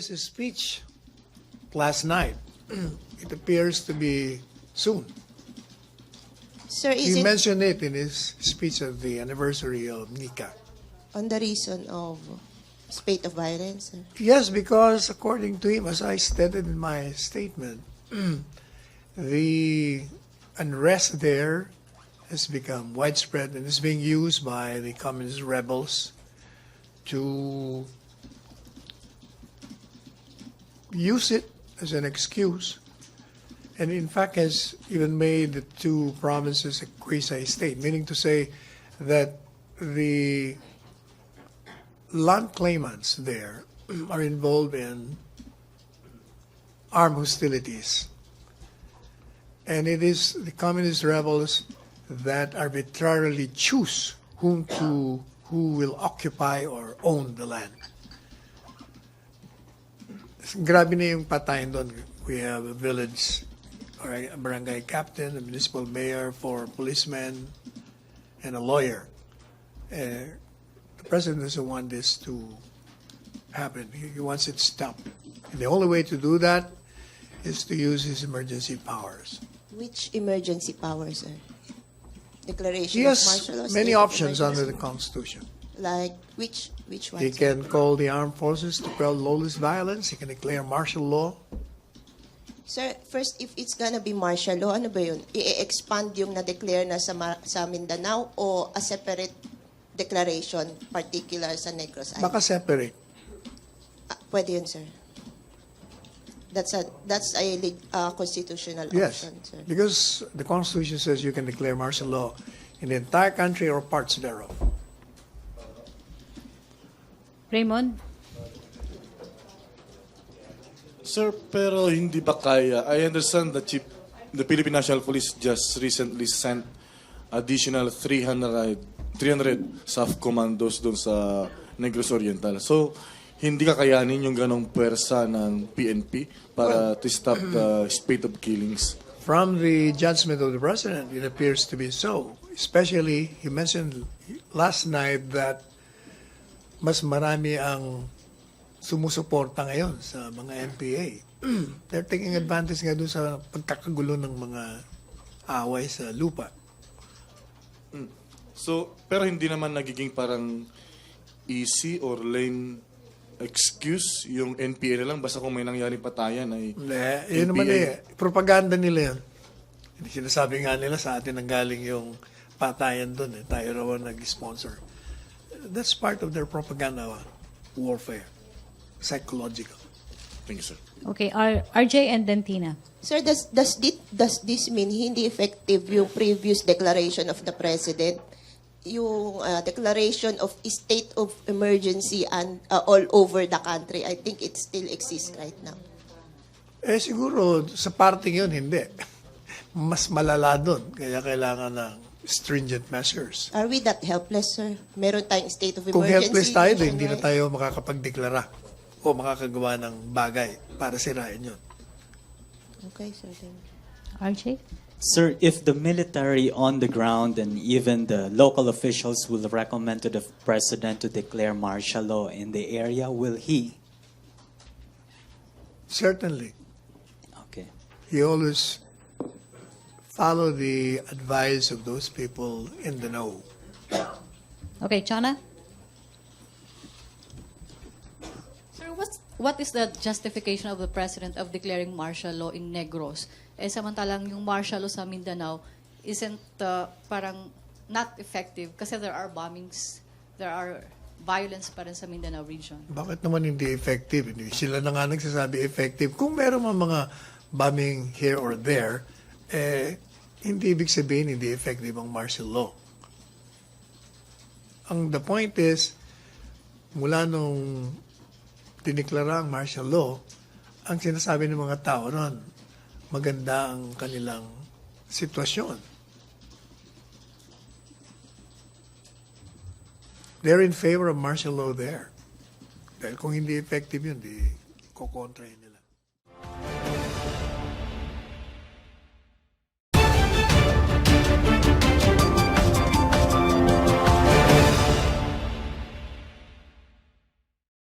his speech last night. It appears to be soon. Sir, is He it mentioned it in his speech at the anniversary of Nika. on the reason of spate of violence, sir? Yes, because according to him, as I stated in my statement, the unrest there has become widespread and is being used by the communist rebels to use it as an excuse, and in fact has even made the two provinces a quasi-state, meaning to say that the land claimants there are involved in armed hostilities. And it is the communist rebels that arbitrarily choose who will occupy or own the land. Grabe na yung patayin doon. We have a village or a barangay captain, a municipal mayor, 4 policemen, and a lawyer. The president doesn't want this to happen. He wants it stopped. And the only way to do that is to use his emergency powers. Which emergency powers, sir? Declaration He of has martial law? many state of options under the emergency? Constitution. Like which one? He sir? can call the armed forces to quell lawless violence. He can declare martial law. Sir, first, if it's gonna be martial law, ano ba yun? I-expand yung na-declare na sa Mindanao o a separate declaration, particular sa Negros Island? Baka separate. Pwede yun, sir. That's a constitutional Yes, option, sir. because the Constitution says you can declare martial law in the entire country or parts thereof. Raymond? Sir, pero hindi ba kaya? I understand that the Philippine National Police just recently sent additional 300 SAF commandos doon sa Negros Oriental. So, hindi kakayanin yung ganong pwersa ng PNP para to stop the spate of killings. From the judgment of the president, it appears to be so. Especially, he mentioned last night that mas marami ang sumusuporta ngayon sa mga NPA. They're taking advantage nga doon sa pagkakagulo ng mga away sa lupa. So, pero hindi naman nagiging parang easy or lame excuse yung NPA na lang basta kung may nangyaring patayan ay Hindi, yun naman propaganda nila yun. Hindi sinasabi nga nila sa atin ang galing yung patayan doon. Tayo raw ang nag-sponsor. That's part of their propaganda warfare. Psychological. Thank you, sir. Okay, RJ and Dentina. Sir, does this mean hindi effective yung previous declaration of the President? Yung declaration of state of emergency and all over the country. I think it still exists right now. Siguro sa parting yun, hindi. Mas malala doon. Kaya kailangan ng stringent measures. Are we that helpless, sir? Meron tayong state of Kung emergency. helpless tayo, hindi na nationwide. tayo makakapagdeklara o makakagawa ng bagay para sirain yun. Okay, sir. Thank you. RJ? Sir, if the military on the ground and even the local officials will recommend to the president to declare martial law in the area, will he? Certainly. Okay. He always follow the advice of those people in the know. Okay, Chana? Sir, what is the justification of the president of declaring martial law in Negros? Samantalang yung martial law sa Mindanao isn't parang not effective kasi there are bombings, there are violence pa rin sa Mindanao region. Bakit naman hindi effective? Hindi sila na nga nagsasabi effective. Kung meron mga bombing here or there, hindi ibig sabihin hindi effective ang martial law. The point is, mula nung diniklara ang martial law, ang sinasabi ng mga tao ron, maganda ang kanilang sitwasyon. They're in favor of martial law there. Dahil kung hindi effective yun, di kukontrahin nila.